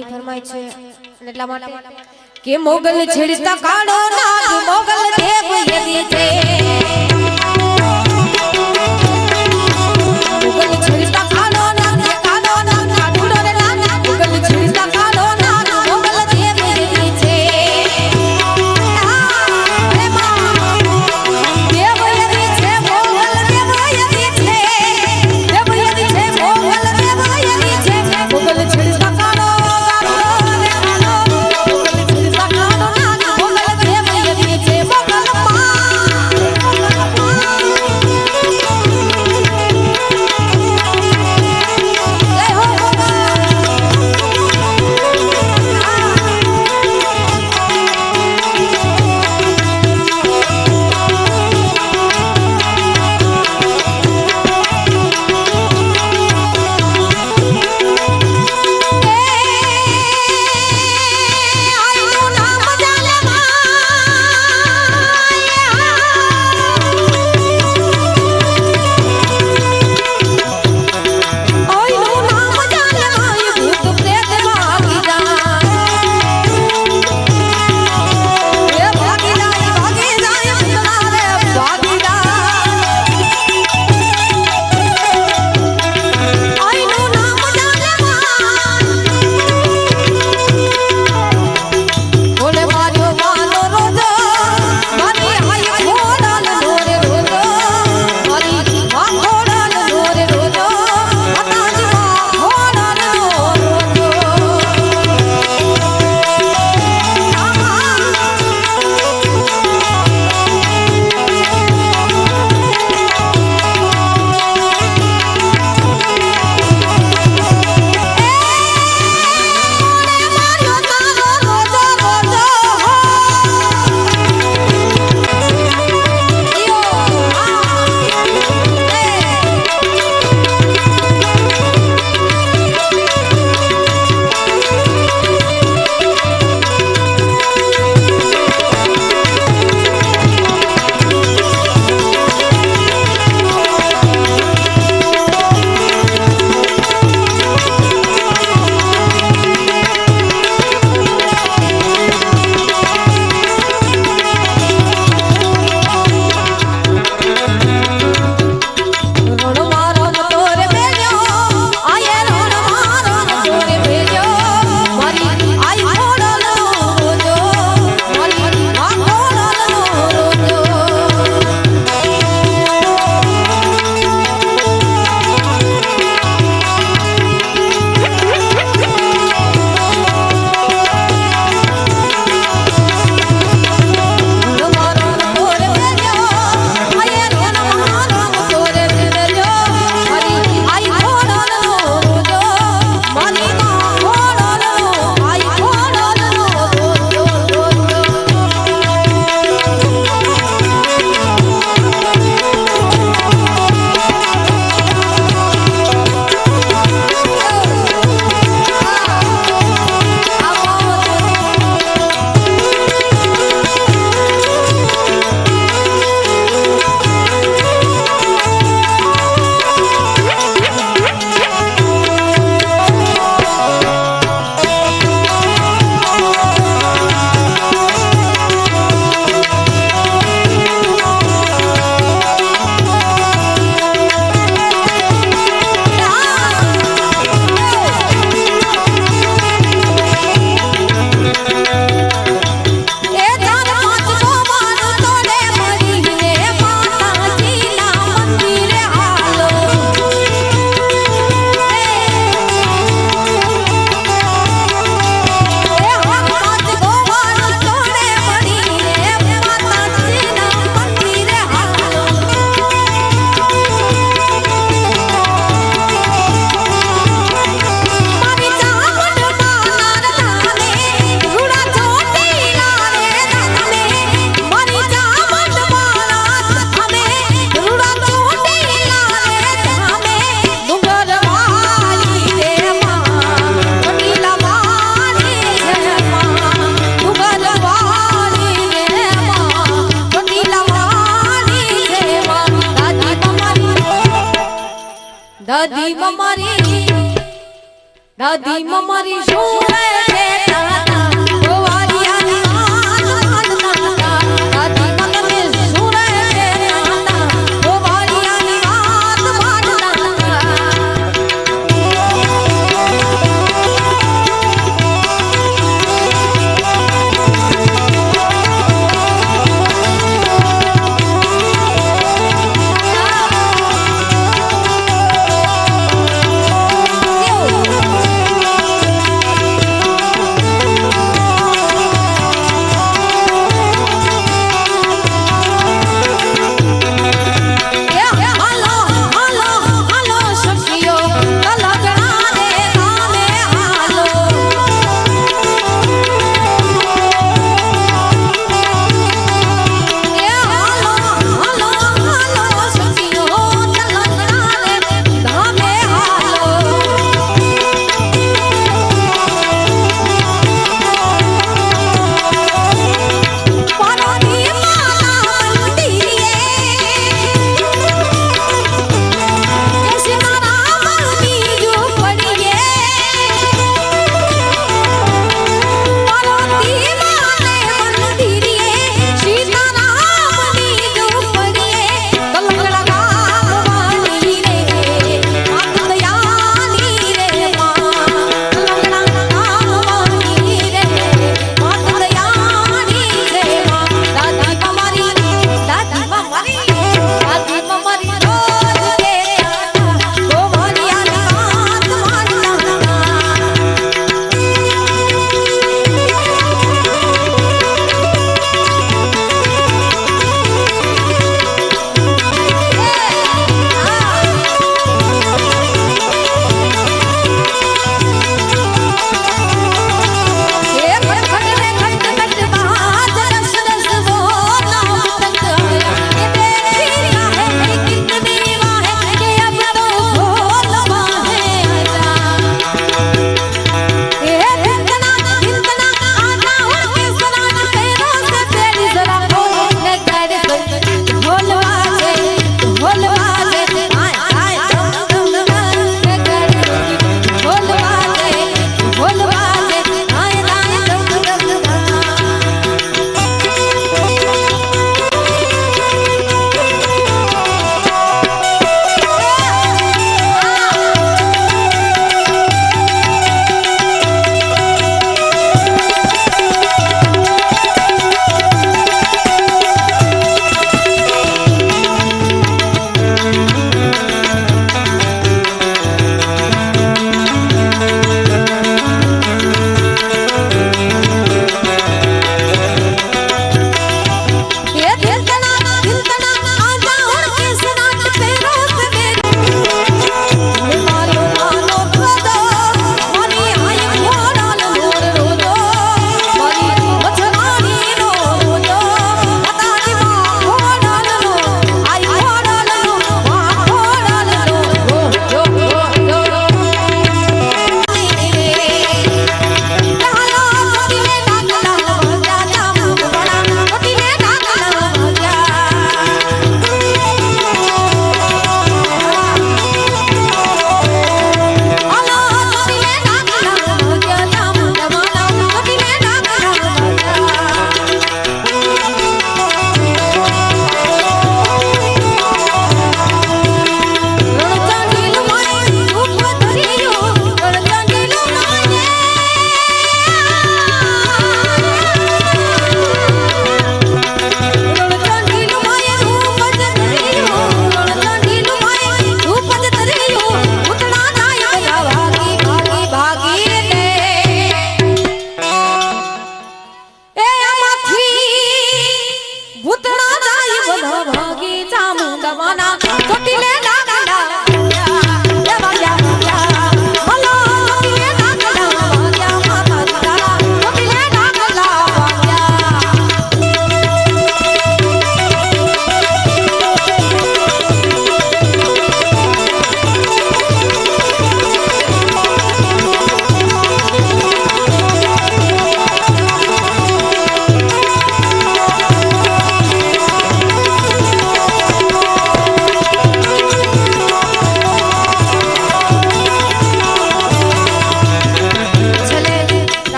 ભાઈની ફરમાઈશ છે એટલા માટે કે મોગલ છેડતા કાળો નાગ મોગલ દેવ યદી છે મોગલ છેડતા કાળો નાગ કાઢુડો રે નાગ મોગલ છેડતા કાળો નાગ મોગલ દેવ યદી છે અરે મા દેવ યદી છે મોગલ દેવ યદી છે દેવ યદી છે મોગલ દેવ યદી છે મોગલ છેડતા કાળો દાદી મમારી શું રે તાતા ગોવાળિયાની વાત માનતા દાદી મને શું રે તાતા ગોવાળિયાની વાત માનતા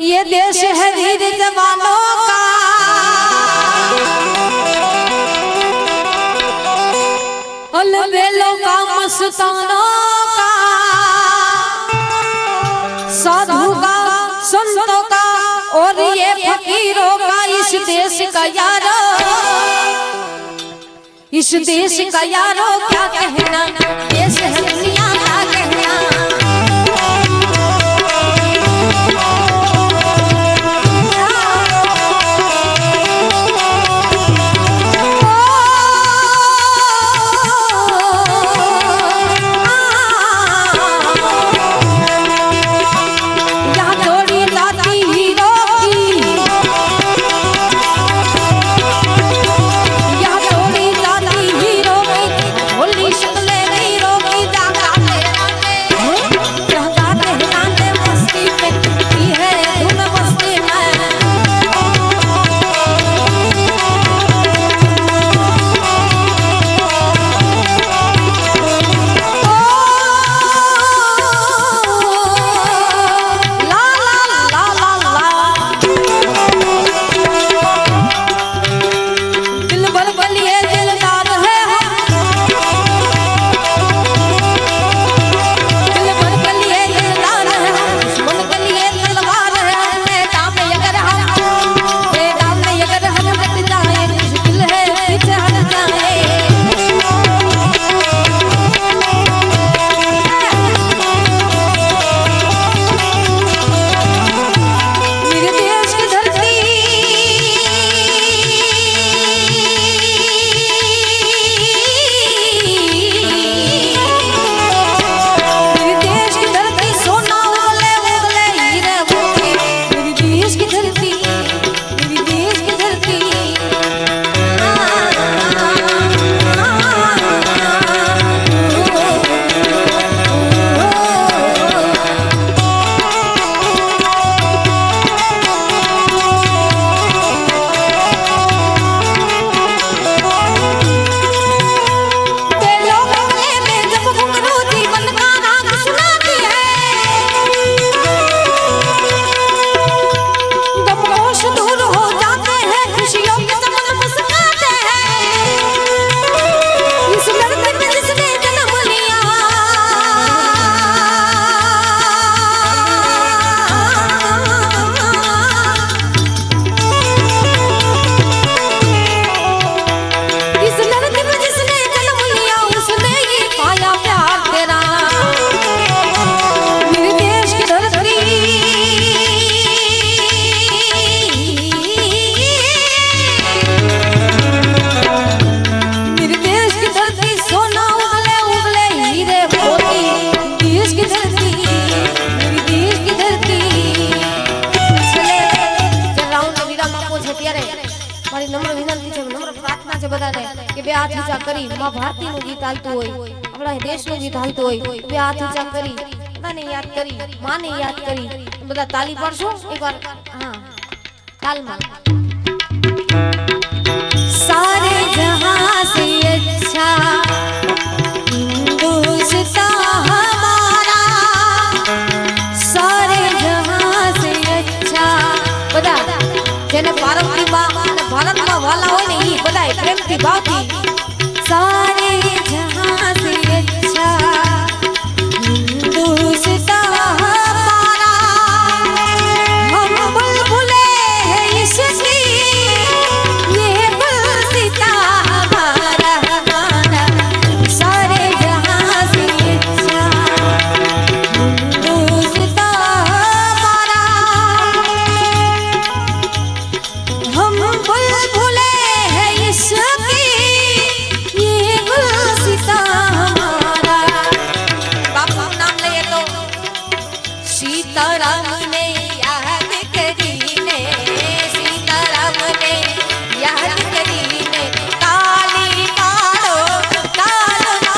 ये देश है वीर जवानों का, अलबेलों का मस्तानों का, साधु का संतों का और ये फकीरों का, इस देश का यारो, इस देश का यारो क्या कहना, देश है दुनिया का कहना। भारती નું ગીત હાલતું હોય, આપણા દેશનું ગીત હાલતું હોય, બે હાથ ઊંચા કરી બધાને યાદ કરી, માને યાદ કરી, બધા તાલી પાડશો એકવાર. હા, તાલમાં सारे जहां से अच्छा हिंदुस्तान हमारा, सारे जहां से अच्छा બધા જેને ભારતની માં અને ભારતમાં વાલા હોય ને ઈ બધાય પ્રેમથી ભાવથી सारे जहां से अच्छा हिंदुस्तान हमारा, हम बुलबुले हैं इसकी, ये गुलसिता हमारा हमारा, सारे जहां से अच्छा हिंदुस्तान हमारा, हम बुलबुले हैं इसकी, सीताराम ने याद करी ने, सीताराम ने याद करी ने, ताली पाड़ो तालना,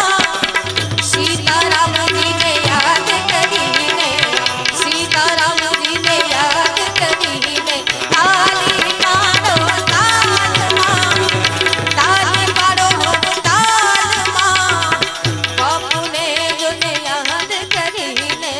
सीताराम जी ने याद करी ने, सीताराम जी ने याद करी ने, ताली पाड़ो तालना, ताली पाड़ो तालना, बापू ने जो ने याद करी ने,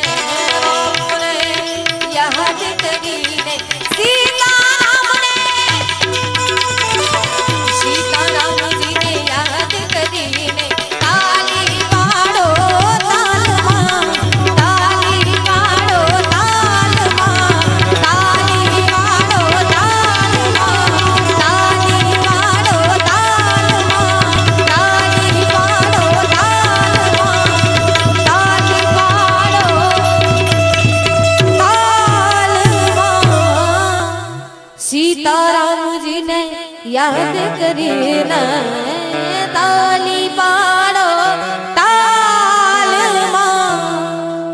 યાદ કરીને તાલી પાડો તાલમાં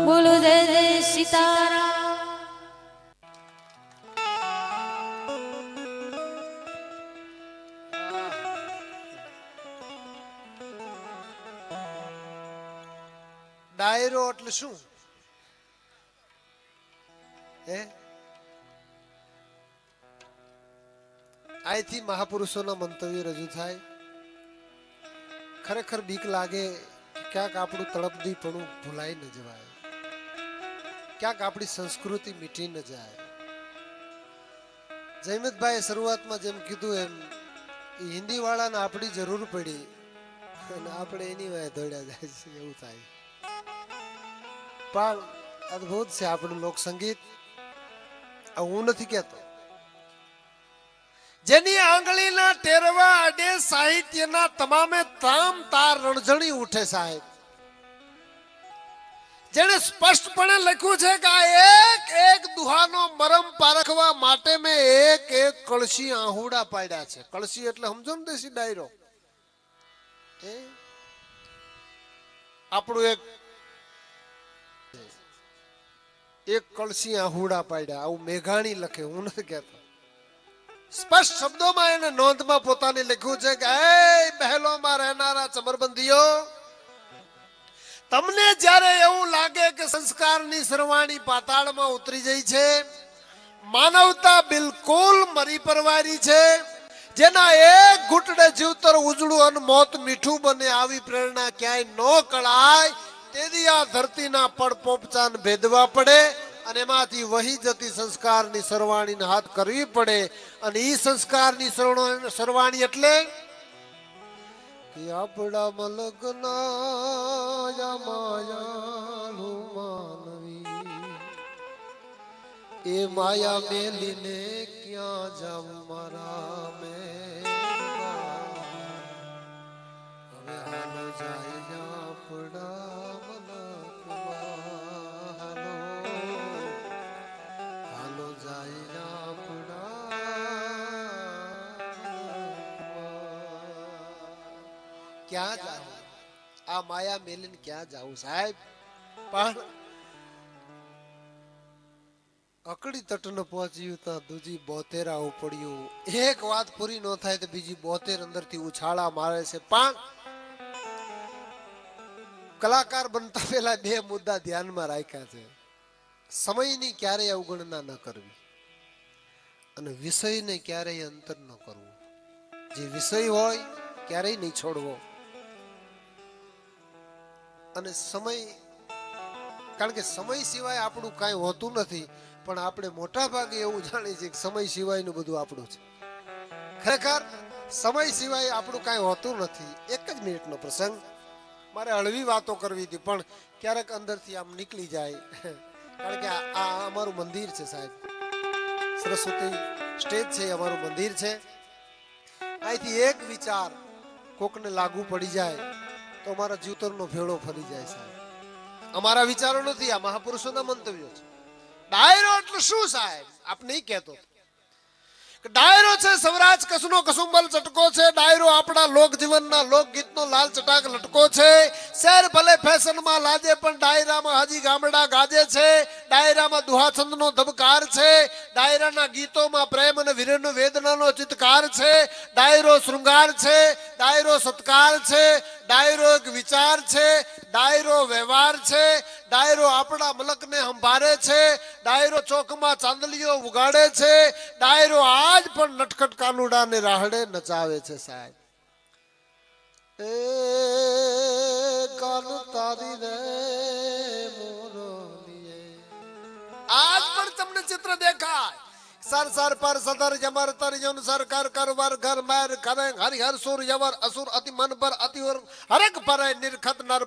બોલો જય જય સીતારામ. ડાયરો એટલે શું હે? અહીંથી મહાપુરુષોના મંતવ્ય રજૂ થાય. ખરેખર બીક લાગે ક્યાંક આપણું તળપદીપણું ભૂલાઈ ન જવાય, ક્યાંક આપણી સંસ્કૃતિ મીઠી ન જાય. જયમતભાઈ શરૂઆતમાં જેમ કીધું એમ હિન્દી વાળાને આપણી જરૂર પડી અને આપણે એની વાય દોડ્યા જાય છે એવું થાય. પણ અદભુત છે આપણું લોક સંગીત. હું નથી કહેતો જેની આંગળીના ટેરવા અડે સાહિત્યના તમામે તામ તાર રણઝણી ઉઠે સાહેબ. જેને સ્પષ્ટપણે લખ્યું છે કે આ એક એક દુહાનો મરમ પારખવા માટે મેં એક એક કળશી આહુડા પાડ્યા છે. કળશી એટલે સમજો ને દેશી ડાયરો. આપણું એક કળશી આહુડા પાડ્યા આવું મેઘાણી લખે, હું નથી કહેતો. સ્પષ્ટ શબ્દોમાં એને નોંધમાં પોતાની લખ્યું છે કે એ મહેલોમાં રહેનારા ચમરબંધીઓ, તમને જ્યારે એવું લાગે કે સંસ્કારની સરવાણી પાતાળમાં ઉતરી જઈ છે, માનવતા બિલકુલ મરી પરવારી છે, જેના એક ઘૂંટડે જીવતર ઉજળું અને મોત મીઠું બને આવી પ્રેરણા ક્યાંય ન કળાય, તેથી આ ધરતીના પડ પોપચાન ભેદવા પડે અને એમાંથી વહી જતી સંસ્કારની સરવાણીને હાથ કરવી પડે. અને ઈ સંસ્કારની સરવાણી એટલે કે આપણા મલકના માયાલુ માનવી એ માયા મેલીને ક્યાં જાવ મારા હવે હાલો જાય આપણા મલકમાં, હાલો જાય ક્યાં જાવ આ માયા મેલીને ક્યાં જાવું સાહેબ. પણ અકડી તટને પહોંચ્યું તો દૂજી 72 ઉપડ્યું. એક વાત પૂરી ન થાય તો બીજી 72 અંદરથી ઉછાળા મારે છે. પણ કલાકાર બનતા પહેલા 2 મુદ્દા ધ્યાનમાં રાખ્યા છે. સમયની ક્યારેય અવગણના ન કરવી અને વિષયને ક્યારેય અંતર ન કરવું. જે વિષય હોય ક્યારેય નહીં છોડવો. અને સમય, કારણ કે સમય સિવાય આપણું કાંઈ હોતું નથી, પણ આપણે મોટા ભાગે એવું જાણીએ છીએ કે સમય સિવાયનું બધું આપણું છે. ખરેખર સમય સિવાય આપણું કાંઈ હોતું નથી. એક જ મિનિટનો પ્રસંગ, મારે હળવી વાતો કરવી હતી પણ ક્યારેક અંદરથી આમ નીકળી જાય. કારણ કે આ અમારું મંદિર છે સાહેબ, સરસ્વતી સ્ટેજ છે, અમારું મંદિર છે. અહીંથી એક વિચાર કોકને લાગુ પડી જાય તો અમારા જીવતરનો ભેળો ફરી જાય સાહેબ. અમારા વિચારો નથી, આ મહાપુરુષોના મંતવ્યો છે. ડાયરો એટલે શું સાહેબ? આપ નહીં કહેતો ડાયરો છે સૌરાજ કસનો કસુંબલ ચટકો છે. ડાયરો આપણા લોક જીવનના લોકગીતનો લાલ ચટાક લટકો છે. શહેર ભલે ફેશનમાં લાજે પણ ડાયરામાં હજી ગામડા ગાજે છે. ડાયરામાં દુહાછંદનો ધબકાર છે. ડાયરાના ગીતોમાં પ્રેમ અને વીરનો વેદનાનો ચિત્કાર છે. ડાયરો શૃંગાર છે, ડાયરો સત્કાર છે, ડાયરો એક વિચાર છે, ડાયરો વ્યવહાર છે, ડાયરો આપણા મલકને સંભાળે છે, ડાયરો ચોકમાં ચાંદલીઓ ઉગાડે છે, ડાયરો આજ પણ નટખટ કાનુડાને રાહડે નચાવે છે સાહેબ. એ કાન તારી રે મોરલીએ આજ પણ તમને ચિત્ર દેખાય. સર સર પર સદર જમર તર જન સરકાર કરવર ઘર મેર કરે હરિહર સુર યવર અસુર અતિ મન પર અતિ હરક પર નિરખત નર